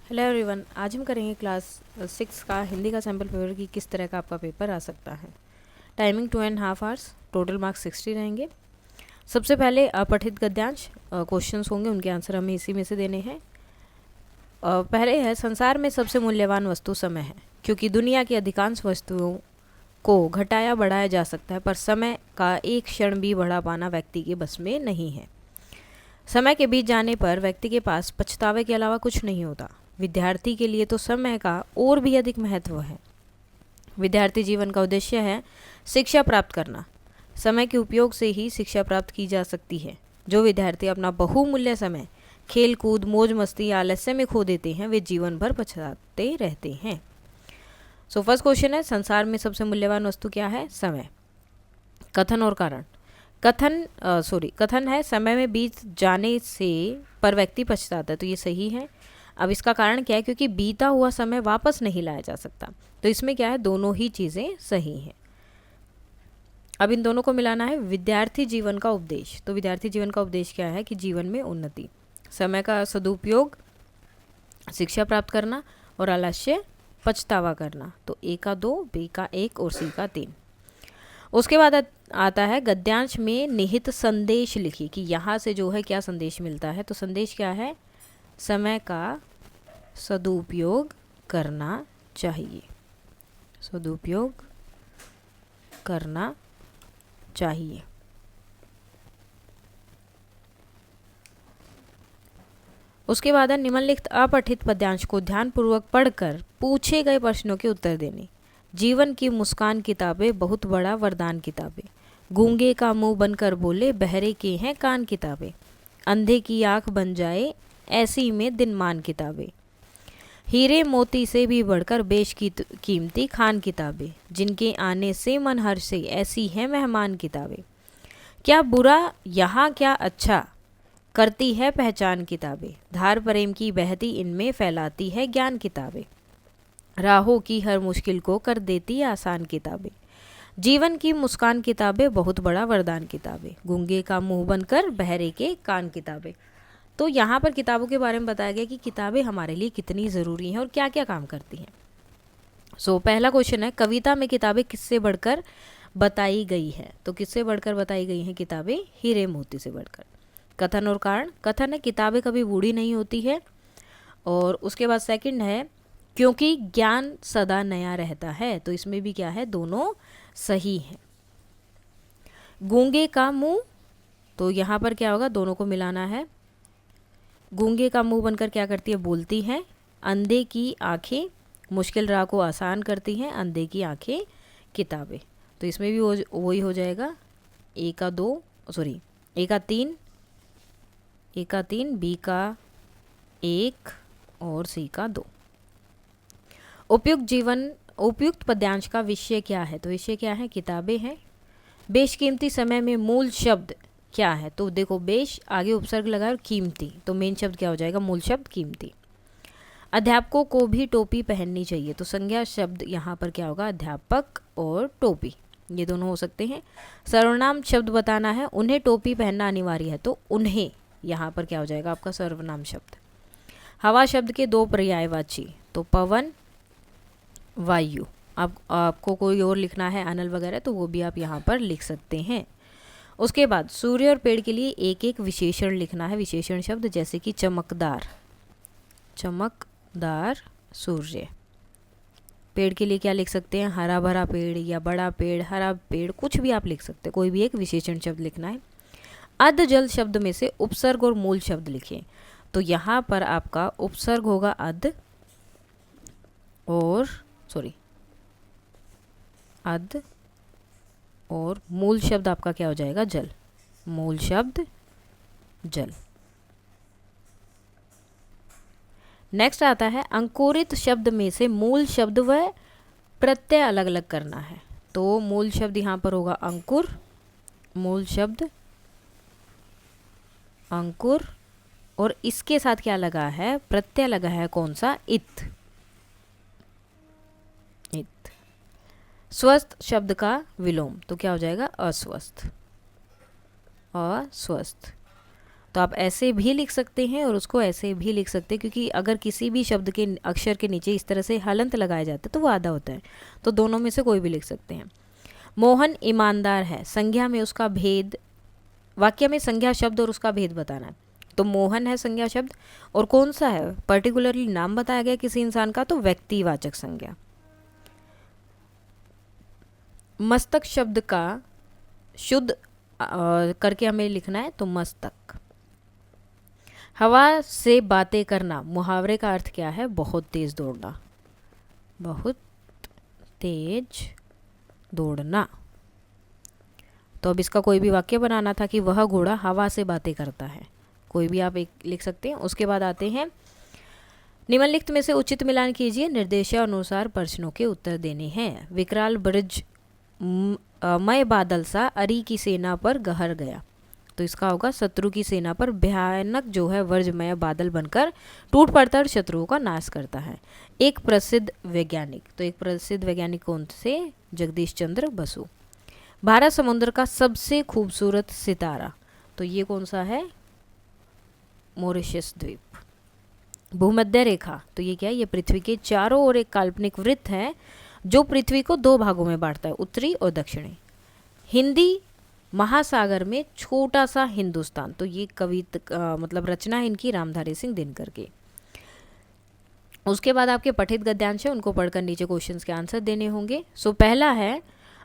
Hello everyone, आज हम करेंगे क्लास 6 का हिंदी का सैम्पल पेपर की किस तरह का आपका पेपर आ सकता है। टाइमिंग 2.5 आवर्स, टोटल मार्क्स 60 रहेंगे। सबसे पहले अपठित गद्यांश क्वेश्चंस होंगे, उनके आंसर हमें इसी में से देने हैं। पहले है, संसार में सबसे मूल्यवान वस्तु समय है, क्योंकि दुनिया की अधिकांश वस्तुओं को घटाया बढ़ाया जा सकता है, पर समय का एक क्षण भी बढ़ा पाना व्यक्ति के बस में नहीं है। समय के बीत जाने पर व्यक्ति के पास पछतावे के अलावा कुछ नहीं होता। विद्यार्थी के लिए तो समय का और भी अधिक महत्व है। विद्यार्थी जीवन का उद्देश्य है शिक्षा प्राप्त करना। समय के उपयोग से ही शिक्षा प्राप्त की जा सकती है। जो विद्यार्थी अपना बहुमूल्य समय खेल कूद, मौज मस्ती या आलस्य में खो देते हैं, वे जीवन भर पछताते रहते हैं। सो फर्स्ट क्वेश्चन है, संसार में सबसे मूल्यवान वस्तु क्या है? समय। कथन और कारण। कथन है, समय में बीत जाने से पर व्यक्ति पछताता है, तो ये सही है। अब इसका कारण क्या है? क्योंकि बीता हुआ समय वापस नहीं लाया जा सकता, तो इसमें क्या है, दोनों ही चीज़ें सही हैं। अब इन दोनों को मिलाना है। विद्यार्थी जीवन का उपदेश, तो विद्यार्थी जीवन का उपदेश क्या है कि जीवन में उन्नति, समय का सदुपयोग, शिक्षा प्राप्त करना और आलस्य पछतावा करना। तो ए का 2, बी का 1 और सी का 3। उसके बाद आता है गद्यांश में निहित संदेश लिखिए कि यहाँ से जो है क्या संदेश मिलता है। तो संदेश क्या है? समय का सदुपयोग करना चाहिए, सदुपयोग करना चाहिए। उसके बाद है निम्नलिखित अपठित पद्यांश को ध्यानपूर्वक पढ़कर पूछे गए प्रश्नों के उत्तर देने। जीवन की मुस्कान किताबें बहुत बड़ा वरदान किताबें, गूंगे का मुंह बनकर बोले बहरे के हैं कान किताबें, अंधे की आंख बन जाए ऐसी में दिनमान किताबें, हीरे मोती से भी बढ़कर बेश की कीमती खान किताबें, जिनके आने से मन हर्षे ऐसी हैं मेहमान किताबें, क्या बुरा यहाँ क्या अच्छा करती है पहचान किताबें, धार प्रेम की बहती इनमें फैलाती है ज्ञान किताबें, राहों की हर मुश्किल को कर देती आसान किताबें, जीवन की मुस्कान किताबें बहुत बड़ा वरदान किताबें, गूंगे का मुंह बनकर बहरे के कान किताबें। तो यहाँ पर किताबों के बारे में बताया गया कि किताबें हमारे लिए कितनी ज़रूरी हैं और क्या क्या काम करती हैं। सो पहला क्वेश्चन है, कविता में किताबें किससे बढ़कर बताई गई है? तो किससे बढ़कर बताई गई हैं किताबें? हीरे मोती से बढ़कर। कथन और कारण। कथन है, किताबें कभी बूढ़ी नहीं होती है। और उसके बाद सेकंड है, क्योंकि ज्ञान सदा नया रहता है। तो इसमें भी क्या है, दोनों सही हैं। गूंगे का मुंह, तो यहाँ पर क्या होगा, दोनों को मिलाना है। गूंगे का मुंह बनकर क्या करती है, बोलती है। अंधे की आंखें मुश्किल राह को आसान करती हैं, अंधे की आंखें किताबें। तो इसमें भी वही हो जाएगा, ए का 3, बी का 1 और सी का 2। उपयुक्त पद्यांश का विषय क्या है? तो विषय क्या है, किताबें हैं। बेशकीमती समय में मूल शब्द क्या है? तो देखो, बेश आगे उपसर्ग लगा और कीमती, तो मेन शब्द क्या हो जाएगा, मूल शब्द कीमती। अध्यापकों को भी टोपी पहननी चाहिए, तो संज्ञा शब्द यहाँ पर क्या होगा, अध्यापक और टोपी, ये दोनों हो सकते हैं। सर्वनाम शब्द बताना है, उन्हें टोपी पहनना अनिवार्य है, तो उन्हें यहाँ पर क्या हो जाएगा आपका सर्वनाम शब्द। हवा शब्द के 2 पर्यायवाची, तो पवन, वायु। आपको कोई और लिखना है अनल वगैरह, तो वो भी आप यहाँ पर लिख सकते हैं। उसके बाद सूर्य और पेड़ के लिए एक एक विशेषण लिखना है, विशेषण शब्द, जैसे कि चमकदार, चमकदार सूर्य। पेड़ के लिए क्या लिख सकते हैं, हरा भरा पेड़ या बड़ा पेड़, हरा पेड़, कुछ भी आप लिख सकते हैं, कोई भी एक विशेषण शब्द लिखना है। अध जल शब्द में से उपसर्ग और मूल शब्द लिखें, तो यहाँ पर आपका उपसर्ग होगा अध और मूल शब्द आपका क्या हो जाएगा, जल, मूल शब्द जल। नेक्स्ट आता है, अंकुरित शब्द में से मूल शब्द व प्रत्यय अलग अलग करना है। तो मूल शब्द यहाँ पर होगा अंकुर, मूल शब्द अंकुर, और इसके साथ क्या लगा है, प्रत्यय लगा है, कौन सा, इत। स्वस्थ शब्द का विलोम, तो क्या हो जाएगा, अस्वस्थ, अस्वस्थ। तो आप ऐसे भी लिख सकते हैं और उसको ऐसे भी लिख सकते हैं, क्योंकि अगर किसी भी शब्द के अक्षर के नीचे इस तरह से हलंत लगाए जाते तो वो आधा होता है, तो दोनों में से कोई भी लिख सकते हैं। मोहन ईमानदार है, संज्ञा में उसका भेद, वाक्य में संज्ञा शब्द और उसका भेद बताना है। तो मोहन है संज्ञा शब्द, और कौन सा है, पर्टिकुलरली नाम बताया गया किसी इंसान का, तो व्यक्तिवाचक संज्ञा। मस्तक शब्द का शुद्ध करके हमें लिखना है, तो मस्तक। हवा से बातें करना, मुहावरे का अर्थ क्या है, बहुत तेज दौड़ना, बहुत तेज दौड़ना। तो अब इसका कोई भी वाक्य बनाना था कि वह घोड़ा हवा से बातें करता है, कोई भी आप एक लिख सकते हैं। उसके बाद आते हैं निम्नलिखित में से उचित मिलान कीजिए, निर्देशानुसार प्रश्नों के उत्तर देने हैं। विकराल ब्रज मय बादल सा अरी की सेना पर गहर गया, तो इसका होगा शत्रु की सेना पर भयानक जो है वर्जमय बादल बनकर टूट पड़ता और शत्रुओं का नाश करता है। एक प्रसिद्ध वैज्ञानिक, तो एक प्रसिद्ध वैज्ञानिक कौन से, जगदीश चंद्र बसु। भारत समुद्र का सबसे खूबसूरत सितारा, तो ये कौन सा है, मॉरिशस द्वीप। भूमध्य रेखा, तो ये क्या है, ये पृथ्वी के चारों ओर एक काल्पनिक वृत्त है जो पृथ्वी को दो भागों में बांटता है, उत्तरी और दक्षिणी। हिंदी महासागर में छोटा सा हिंदुस्तान, तो ये कविता मतलब रचना है इनकी रामधारी सिंह दिनकर की। उसके बाद आपके पठित गद्यांश है, उनको पढ़कर नीचे क्वेश्चंस के आंसर देने होंगे। सो पहला है,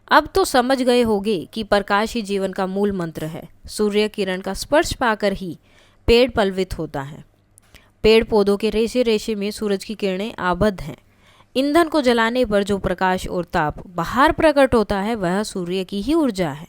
अब तो समझ गए होंगे कि प्रकाश ही जीवन का मूल मंत्र है। सूर्य किरण का स्पर्श पाकर ही पेड़ पल्वित होता है। पेड़ पौधों के रेशे रेशे में सूरज की किरणें आबद्ध हैं। ईंधन को जलाने पर जो प्रकाश और ताप बाहर प्रकट होता है वह सूर्य की ही ऊर्जा है।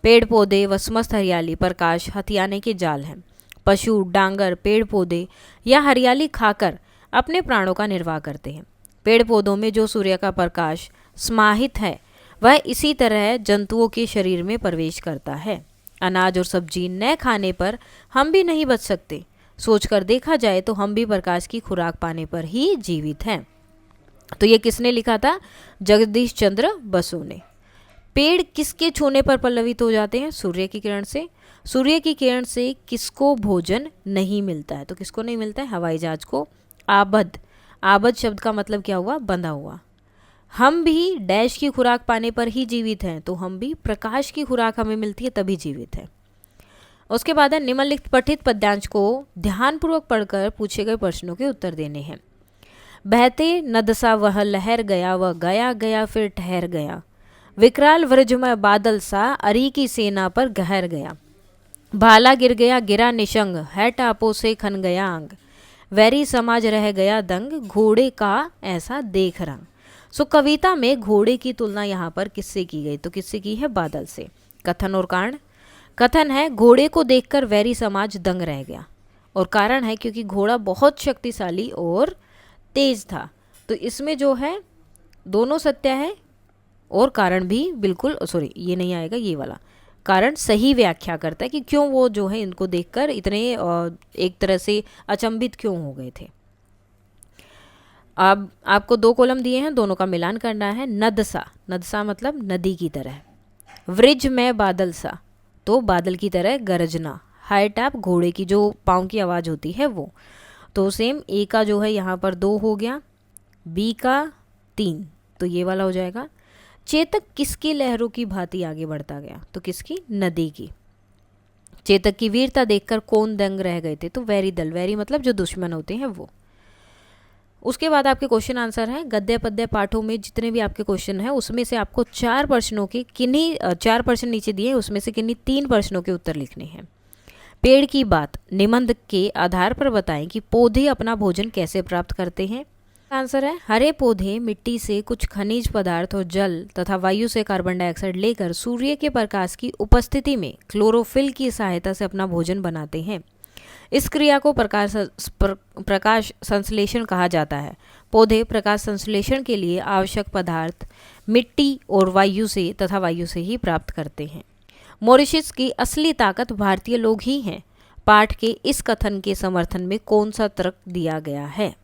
पेड़ पौधे व समस्त हरियाली प्रकाश हथियाने के जाल हैं। पशु, डांगर, पेड़ पौधे या हरियाली खाकर अपने प्राणों का निर्वाह करते हैं। पेड़ पौधों में जो सूर्य का प्रकाश समाहित है वह इसी तरह जंतुओं के शरीर में प्रवेश करता है। अनाज और सब्जी न खाने पर हम भी नहीं बच सकते। सोचकर देखा जाए तो हम भी प्रकाश की खुराक पाने पर ही जीवित हैं। तो ये किसने लिखा था, जगदीश चंद्र बसु ने। पेड़ किसके छूने पर पल्लवित हो जाते हैं, सूर्य की किरण से। सूर्य की किरण से किसको भोजन नहीं मिलता है, तो किसको नहीं मिलता है, हवाई जहाज को। आबद्ध, आबद्ध शब्द का मतलब क्या हुआ, बंधा हुआ। हम भी डैश की खुराक पाने पर ही जीवित हैं, तो हम भी प्रकाश की खुराक हमें मिलती है तभी जीवित है। उसके बाद है निम्नलिखित पठित पद्यांश को ध्यानपूर्वक पढ़कर पूछे गए प्रश्नों के उत्तर देने हैं। बहते नद सा वह लहर गया, वह गया गया फिर ठहर गया। विकराल वज्रमय बादल सा अरी की सेना पर गहर गया। भाला गिर गया गिरा निशंग, है टापों से खन गया अंग। वैरी समाज रह गया दंग, घोड़े का ऐसा देख रंग। सो कविता में घोड़े की तुलना यहाँ पर किससे की गई, तो किससे की है, बादल से। कथन और कारण, कथन है घोड़े को देखकर वैरी समाज दंग रह गया, और कारण है क्योंकि घोड़ा बहुत शक्तिशाली और तेज था। तो इसमें जो है दोनों सत्य है और कारण भी बिल्कुल, सॉरी ये नहीं आएगा, ये वाला कारण सही व्याख्या करता है कि क्यों वो जो है इनको देखकर इतने एक तरह से अचंभित क्यों हो गए थे। अब आपको दो कॉलम दिए हैं, दोनों का मिलान करना है। नदसा, नदसा मतलब नदी की तरह। वृज में बादल सा, तो बादल की तरह गरजना। हाई टैप, घोड़े की जो पाँव की आवाज़ होती है वो। तो सेम ए का जो है यहाँ पर 2 हो गया, बी का 3, तो ये वाला हो जाएगा। चेतक किसकी लहरों की भांति आगे बढ़ता गया, तो किसकी, नदी की। चेतक की वीरता देखकर कौन दंग रह गए थे, तो वैरी दल, वैरी मतलब जो दुश्मन होते हैं वो। उसके बाद आपके क्वेश्चन आंसर हैं। गद्य पद्य पाठों में जितने भी आपके क्वेश्चन हैं उसमें से आपको 4 प्रश्नों के किन्हीं 4 प्रश्न नीचे दिए, उसमें से किन्हीं 3 प्रश्नों के उत्तर लिखने हैं। पेड़ की बात निबंध के आधार पर बताएं कि पौधे अपना भोजन कैसे प्राप्त करते हैं। आंसर है हरे पौधे मिट्टी से कुछ खनिज पदार्थ और जल तथा वायु से कार्बन डाइऑक्साइड लेकर सूर्य के प्रकाश की उपस्थिति में क्लोरोफिल की सहायता से अपना भोजन बनाते हैं। इस क्रिया को प्रकाश संश्लेषण कहा जाता है। पौधे प्रकाश संश्लेषण के लिए आवश्यक पदार्थ मिट्टी और वायु से तथा वायु से ही प्राप्त करते हैं। मॉरिशस की असली ताकत भारतीय लोग ही हैं। पाठ के इस कथन के समर्थन में कौन सा तर्क दिया गया है।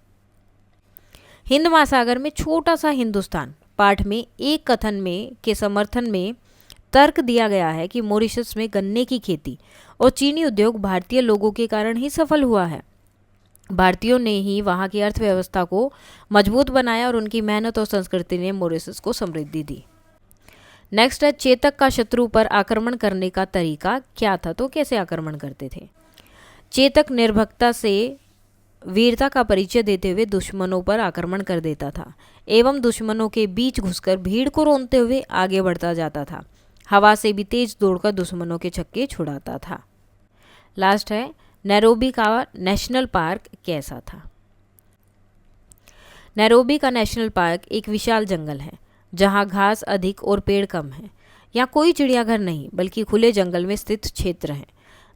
हिंद महासागर में छोटा सा हिंदुस्तान, पाठ में एक कथन में के समर्थन में तर्क दिया गया है कि मॉरिशस में गन्ने की खेती और चीनी उद्योग भारतीय लोगों के कारण ही सफल हुआ है। भारतीयों ने ही वहाँ की अर्थव्यवस्था को मजबूत बनाया और उनकी मेहनत और संस्कृति ने मॉरिशस को समृद्धि दी। नेक्स्ट है, चेतक का शत्रु पर आक्रमण करने का तरीका क्या था, तो कैसे आक्रमण करते थे। चेतक निर्भीकता से वीरता का परिचय देते हुए दुश्मनों पर आक्रमण कर देता था एवं दुश्मनों के बीच घुसकर भीड़ को रौंदते हुए आगे बढ़ता जाता था। हवा से भी तेज दौड़कर दुश्मनों के छक्के छुड़ाता था। लास्ट है, नैरोबी का नेशनल पार्क कैसा था। नैरोबी का नेशनल पार्क एक विशाल जंगल है जहां घास अधिक और पेड़ कम है। यहाँ कोई चिड़ियाघर नहीं बल्कि खुले जंगल में स्थित क्षेत्र है।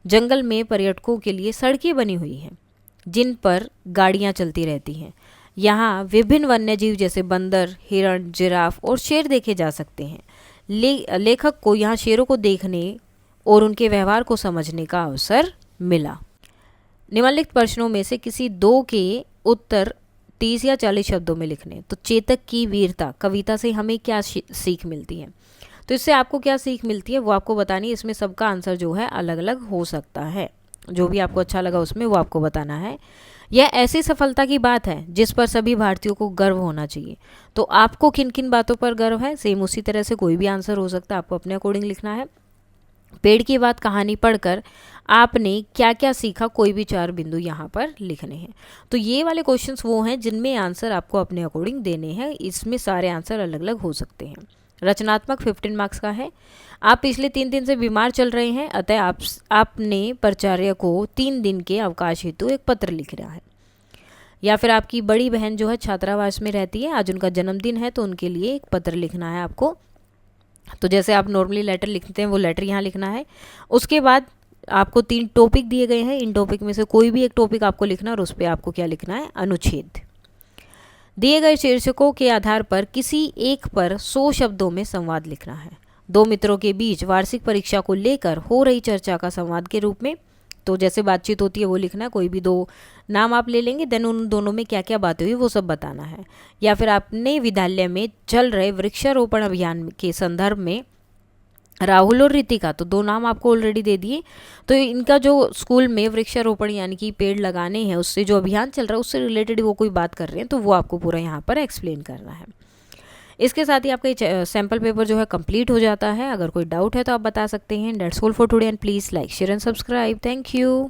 जंगल में पर्यटकों के लिए सड़कें बनी हुई हैं जिन पर गाड़ियाँ चलती रहती हैं। यहाँ विभिन्न वन्यजीव जैसे बंदर, हिरण, जिराफ और शेर देखे जा सकते हैं। लेखक को यहाँ शेरों को देखने और उनके व्यवहार को समझने का अवसर मिला। निम्नलिखित प्रश्नों में से किसी दो के उत्तर 30 या 40 शब्दों में लिखने। तो चेतक की वीरता कविता से हमें क्या सीख मिलती है, तो इससे आपको क्या सीख मिलती है वो आपको बतानी है। इसमें सबका आंसर जो है अलग अलग हो सकता है, जो भी आपको अच्छा लगा उसमें वो आपको बताना है। यह ऐसी सफलता की बात है जिस पर सभी भारतीयों को गर्व होना चाहिए। तो आपको किन किन बातों पर गर्व है, सेम उसी तरह से कोई भी आंसर हो सकता है, आपको अपने अकॉर्डिंग लिखना है। पेड़ की बात कहानी पढ़कर आपने क्या क्या सीखा, कोई भी 4 बिंदु यहाँ पर लिखने हैं। तो ये वाले क्वेश्चंस वो हैं जिनमें आंसर आपको अपने अकॉर्डिंग देने हैं। इसमें सारे आंसर अलग अलग हो सकते हैं। रचनात्मक 15 मार्क्स का है। आप पिछले 3 दिन से बीमार चल रहे हैं, अतः आपने प्राचार्य को 3 दिन के अवकाश हेतु एक पत्र लिख रहा है। या फिर आपकी बड़ी बहन जो है छात्रावास में रहती है, आज उनका जन्मदिन है तो उनके लिए एक पत्र लिखना है आपको। तो जैसे आप नॉर्मली लेटर लिखते हैं वो लेटर यहाँ लिखना है। उसके बाद आपको 3 टॉपिक दिए गए हैं, इन टॉपिक में से कोई भी एक टॉपिक आपको लिखना है और उस पर आपको क्या लिखना है, अनुच्छेद। दिए गए शीर्षकों के आधार पर किसी एक पर 100 शब्दों में संवाद लिखना है। 2 मित्रों के बीच वार्षिक परीक्षा को लेकर हो रही चर्चा का संवाद के रूप में, तो जैसे बातचीत होती है वो लिखना है। कोई भी 2 नाम आप ले लेंगे, देन उन दोनों में क्या क्या बातें हुई वो सब बताना है। या फिर आपने विद्यालय में चल रहे वृक्षारोपण अभियान के संदर्भ में राहुल और रितिका, तो 2 नाम आपको ऑलरेडी दे दिए। तो इनका जो स्कूल में वृक्षारोपण यानी कि पेड़ लगाने हैं उससे जो अभियान चल रहा है उससे रिलेटेड वो कोई बात कर रहे हैं, तो वो आपको पूरा यहाँ पर एक्सप्लेन करना है। इसके साथ ही आपका ये सैम्पल पेपर जो है कंप्लीट हो जाता है। अगर कोई डाउट है तो आप बता सकते हैं। That's all for today and please like, share and subscribe. Thank you.